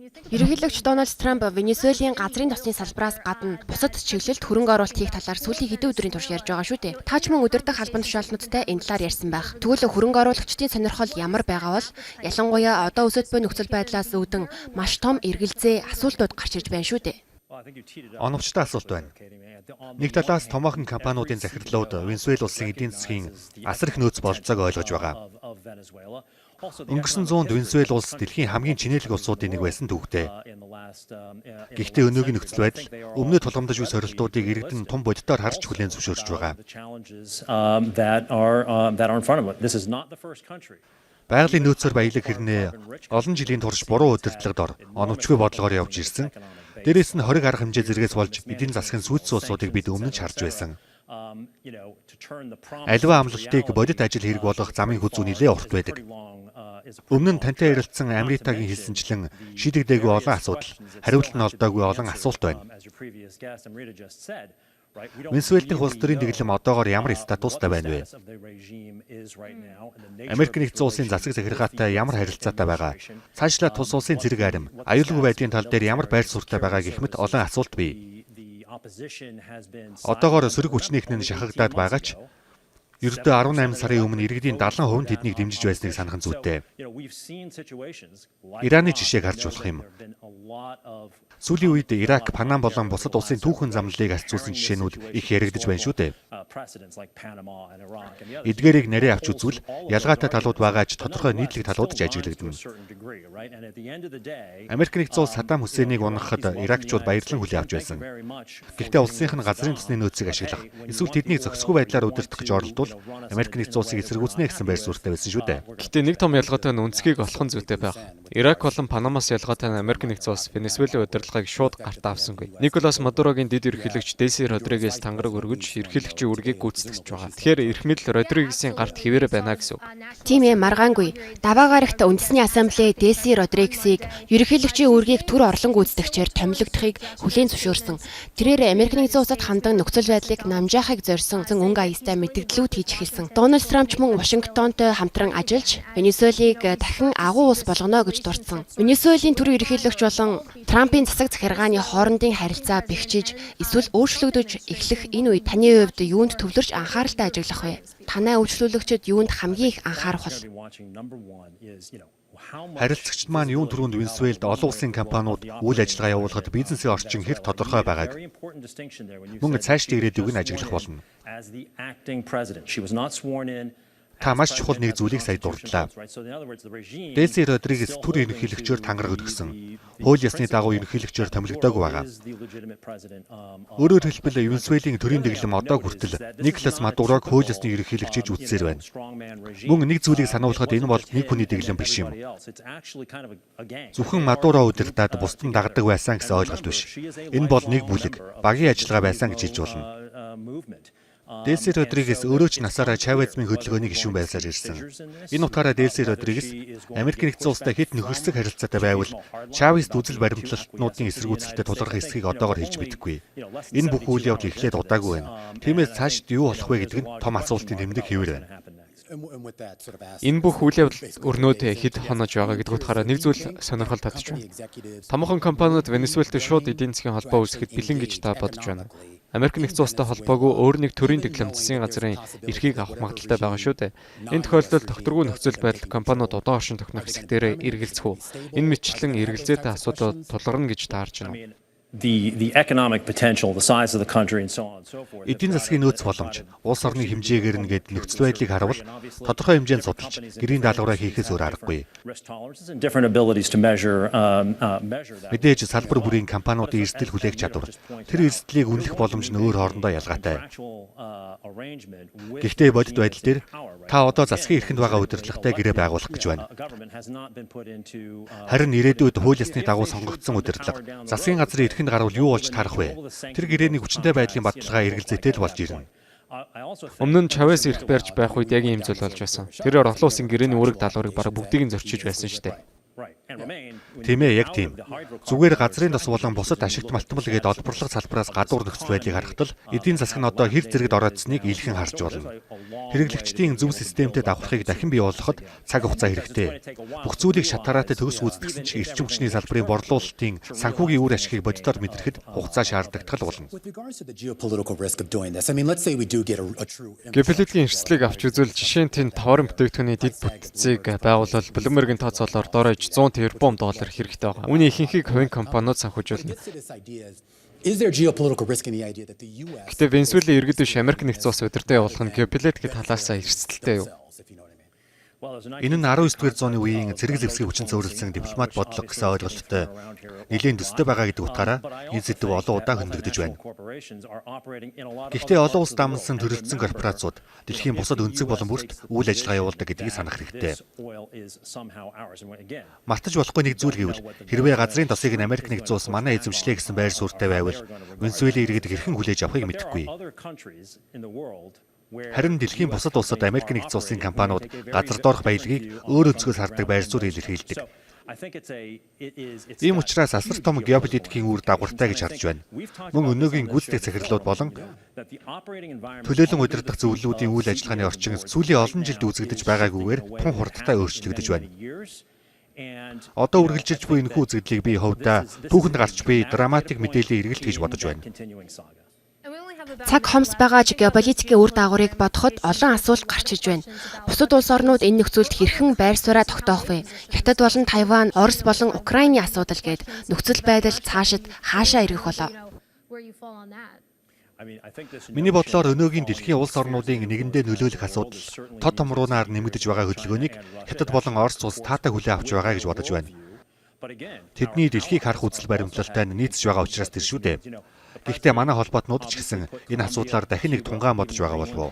Ерөнхийлөгч Дональд Трамп Венесуелийн газрын тосны салбараас гадна бусад чиглэлд хөрөнгө оруулалт хийх талаар сүүлийн хэдэн өдрийн турш ярьж байгаа шүү дээ. Та ч мөн өдөртөх албан тушаалтнуудтай энэ талаар ярьсан байх. Тэгвэл хөрөнгө оруулагчдын сонирхол ямар байгаа бол ялангуяа одоо өсөж буй нөхцөл байдлаас үүдэн маш том эргэлзээ асуултууд гарч ирж байна шүү дээ. Оновчтой асуулт байна. Нэг талаас томоохон компаниудын захирлууд Венесуэл улсын эдийн засгийн асар их нөөц бололцоог ойлгож байгаа. Өнгөрсөн 100-д Венесуэл улс дэлхийн хамгийн чинээлэг улсуудын нэг байсан түүхтэй. Гэхдээ өнөөгийн нөхцөл байдал өмнө тулгамдж буй сорилтуудыг иргэдэн тун боддоор харж хүлээн зөвшөөрч байгаа. Байгалийн нөөцөөр баялаг хэрнээ олон жилийн турш буруу удирдлагад ор оновчгүй бодлогоор явж ирсэн. Дээрээс нь хориг арга хэмжээ зэрэгс болж эдийн засгийн сүйтгэл улсуудыг бид өмнө нь харж байсан. Аливаа амлалтыг бодит ажил хэрэг болгох замын хүзүү нэлээ урт байдаг. Өмнө нь тантай ярилцсан Америкагийн хэлсэнчлэн шийдэгдээгүй олон асуудал, хариулт нь олдоогүй олон асуулт байна. Венесуелийн улс төрийн дэглэм одоогоор ямар статустай байна вэ? Америк нэгдсэн улсын засаг захиргаатай ямар харилцаатай байгаа? Цаашлаа тус улсын зэрэг арим, аюулгүй байдлын тал дээр ямар байр суурьтай байгаа гэх мэт олон асуулт бий. Одоогоор сөрөг хүчнийхнээ шахагдаад байгаа ч ердөө 18 сарын өмнө иргэдийн 70% тэднийг дэмжиж байсныг санах нь зүйтэй. Ираны жишээг харж болох юм. Сүүлийн үед Ирак, Панама болон бусад улсын түүхэн замналыг алцуулсан жишээнүүд их яригдж байна шүү дээ. Эдгээрийг нарийн авч үзвэл ялгаатай талууд байгаа ч тодорхой нийтлэг талууд ч ажиглагдана. Америк нэгдсэн улс Саддам Хүсейнийг унахад иракчууд баярлан хүлээн авч байсан. Гэхдээ улсынх нь газрын тосны нөөцийг ашиглах, эсвэл тэднийг зохисгүй байдлаар удирдах гэж оролдвол Америк нэгдсэн улсыг эсэргүүцнэ гэсэн байр суурьтай байсан шүү дээ. Гэхдээ нэг том ялгаатай нь үнцгийг олох нь зүйтэй байх. Ирак болон Панамаас ялгаатай нь Америк нэгдсэн улс Венесуелийн удирдлагыг шууд гартаа авсангүй. Николас Мадурогийн дэд ерөнхийлөгч Дельси Родригес тангараг өргөж ерөнхийлөгчийн үргийг гүйцэтгэж байгаа. Тэгэхээр эрх мэдэл Родригесийн гарт хിവэрэ байна гэсэн үг. Тийм ээ, маргаангүй. Даваагарагт үндэсний ассамблей Дельси Родригесийг ерөнхийлөгчийн үргийг төр орлон гүйцэтгэгчээр томилогдохыг хүлээн зөвшөөрсөн. Тэрээр Америк нэгдсэн улсад хандан нөхцөл байдлыг намжаахыг зорьсон өнгө аястай мэдээллүүд хийж эхэлсэн. Дональд Трамп ч мөн Вашингтонтой хамтран ажиллаж Венесуелийг дахин агуу улс болгоно гэж дурдсан. Венесуелийн төр ерөнхийлөгч болон Трампын засаг захиргааны хоорондын харилцаа бэхжиж эсвэл өөрчлөгдөж эхлэх энэ үед таны хувьд юунд төвлөрч анхааралтай ажиллах вэ? Танай үйлчлүүлэгчид юунд хамгийн их анхаарах вэ? Харилцагчид маань юун түрүүнд Венесуэлд олон улсын компаниуд үйл ажиллагаа явуулахад бизнесийн орчин хэр тодорхой байгааг мөн цаашдаа ирээдүйг нь ажиглах болно. Та маш чухал нэг зүйлийг сая дурдлаа. Дельси Родригес төр ерөнхийлөгчөөр тангараг өргөсөн. Хууль ёсны дагуу ерөнхийлөгчөөр томилогдоогүй байгаа. Өөрөөр хэлбэл Венесуелийн төрийн дэглэм одоо хүртэл Николас Мадурог хууль ёсны ерөнхийлөгчөж үзсээр байна. Мөн нэг зүйлийг сануулхад энэ бол нэг хүний дэглэм биш юм. Зөвхөн Мадуро удирдаад бусдын дагдаг байсан гэсэн ойлголт биш. Энэ бол нэг бүлэг, багийн ажиллагаа байсан гэж хэлж болно. Дельси Родригес өөрөө ч насаараа Чавезмын хөдөлгөөний гишүүн байсаар ирсэн. Энэ утгаараа Дельси Родригес Америк нэгдсэн улстай хэд нөхөрсөг харилцаатай байвал Чавезд үзэл баримтлалтнуудын эсэргүүцэлтэд тулгарх эсхийг одоогоор хэлж мэдэхгүй. Энэ бүх үйл явдал эхлээд удаагүй байна. Тиймээс цаашд юу болох вэ гэдэг нь том асуултын тэмдэг хэвээр байна. Энэ бүх үйл явдал өрнөд хэд хонож байгаа гэдэг утгаараа нэг зүйл сонирхол татж байна. Томоохон компаниуд Венесуэлтэй шууд эдийн засгийн холбоо үүсгэхэд бэлэн гэж та бодож байна. Америк нэгдсэн улстай холбоогүй өөр нэг төрийн дэглэм засгийн газрын эрхийг авах магадaltaй байгаа шүү дээ. Энэ тохиолдолд тогтворгүй нөхцөл байдал компаниуд удаан оршин тогтнох хэсэгтэрээ эргэлзэх үү? Энэ мэтчлэн эргэлзээтэй асуудал тулгарна гэж таарч байна. The economic potential, the size of the country and so on and so forth. Эдийн засгийн нөөц боломж, улс орны хэмжээгээр нэгэд нөхцөл байдлыг харуул тодорхой хэмжээнд судалж, гэрийн даалгавраа хийхээс өөр аргагүй. Мэдээж салбар бүрийн компаниудын эрсдэл хүлээх чадвар, тэр эрсдлийг үнэлэх боломж нь өөр хоорондоо ялгаатай. Гэхдээ бодит байдал дээр та одоо засгийн эрхэнд байгаа удирдлагатай гэрээ байгуулах гэж байна. Харин ирээдүйд хууль ёсны дагуу сонгогдсон удирдлага, засгийн газрын эрхэнд гарвал юу болж тарах вэ? Тэр гэрээний хүчинтэй байдлын баталгаа эргэлзээтэй л болж ирнэ. Өмнө нь Чавес ирэх барьж байх үед яг ийм зүйл болж байсан. Тэрээр олон улсын гэрээний үүрэг даалгаврыг бараг бүгдийг нь зөрчиж байсан шүү дээ. Тийм ээ, яг тийм. Зүгээр газрын тос болон бусад ашигт малтмал гээд олборлог салбараас гадуур нөхцөл байдлыг харахад л эдийн засаг нь одоо хэр зэрэгд ороодсныг илхэн харж болно. Хэрэглэгчдийн зөв системтэй давхрахыг дахин бий болгоход цаг хугацаа хэрэгтэй. Бүх зүйлийг шатараатай төгс үүсгэсэн ч эрчим хүчний салбарын борлуулалтын санхүүгийн үр ашигыг бодитоор мэдрэхэд хугацаа шаардлагатал болно. Геополитикийн эрсдлийг авч үзвэл жишээ нь тэнд товарын бүтээгдэхүүний дэд бүтцийг байгуулвал Bloomberg-ийн тооцоолоор дорож 100 тэрбум доллар хэрэгтэй байгаа. Үүний ихэнхийг хувийн компаниуд санхүүжүүлнэ. Гэхдээ Венесуэлийн иргэд биш Америк нэгдсэн улс удирдах явуулах нь геополитикийн талаас эрсдэлтэй юу? Энэ нь 19-р зууны үеийн цэрэг зэвсгийн хүчин цөөрөлсөн дипломат бодлого гэсэн ойлголттой нэлээд төстэй байгаа гэдэг утгаараа энэ сэдв олон удаа хөндөгдөж байна. Гэхдээ олон улс дамнасан төрөлцсөн корпорациуд дэлхийн бусад өнцөг болон бүрт үйл ажиллагаа явуулдаг гэдгийг санах хэрэгтэй. Мартаж болохгүй нэг зүйл гэвэл хэрвээ газрын тосыг нь Америк нэгдсэн улс манай эзэмшлээ гэсэн байр суурьтай байвал Венесуэлийн иргэд хэрхэн хүлээж авахыг мэдэхгүй. Харин дэлхийн бусад улсад Америк нэгдсэн улсын компаниуд газар доорх баялагийг өөр өнцгөөс хардаг байр суурь илэрхийлдэг. Ийм учраас асар том геополитикийн үр дагавартай гэж харж байна. Мөн өнөөгийн гүйцэтгэх захирлууд болон төлөөлөн удирдах зөвлөлүүдийн үйл ажиллагааны орчин сүүлийн олон жилд үзэгдэж байгаагүйгээр тун хурдтай өөрчлөгдөж байна. Одоо үргэлжилж буй энэхүү үзэгдлийг би хувьдаа түүхэнд гарч буй драматик мэдээллийн эргэлт гэж бодож байна. Цаг хомс байгаа ч геополитикийн үр дагаврыг бодоход олон асуулт гарч иж байна. Бусад улс орнууд энэ нөхцөлд хэрхэн байр сууриа тогтоох вэ? Хятад болон Тайван, Орос болон Украины асуудал гээд нөхцөл байдал цаашид хаашаа ирэх болов? Миний бодлоор өнөөгийн дэлхийн улс орнуудын нэгэндээ нөлөөлөх асуудал тод томруунаар нэмэгдэж байгаа хөдөлгөөнийг Хятад болон Орос улс таатай хүлээн авч байгаа гэж бодож байна. Тэдний дэлхийг харах үзэл баримтлалтай нь нийцж байгаа учраас тэр шүү дээ. Гэхдээ манай холбоотнууд ч гэсэн энэ асуудлаар дахин нэг тунгаан бодож байгаа болов уу?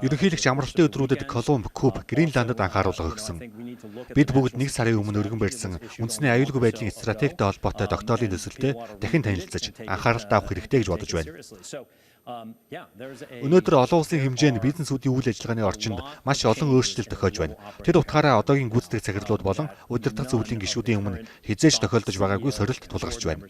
Ерөнхийлөгч амралтын өдрүүдэд Колумб, Куб, Гренландд анхааруулга өгсөн. Бид бүгд нэг сарын өмнө өргөн барьсан үндэсний аюулгүй байдлын стратегтэй холбоотой тогтоолын төсөлтэй дахин танилцаж анхааралтай авах хэрэгтэй гэж бодож байна. Өнөөдөр олон улсын хэмжээнд бизнесүүдийн үйл ажиллагааны орчинд маш олон өөрчлөлт тохиож байна. Тэр утгаараа одоогийн гүйцэтгэх захирлууд болон удирдах зөвлөлийн гишүүдийн өмнө хизээж тохиолдож байгаагүй сорилт тулгарч байна.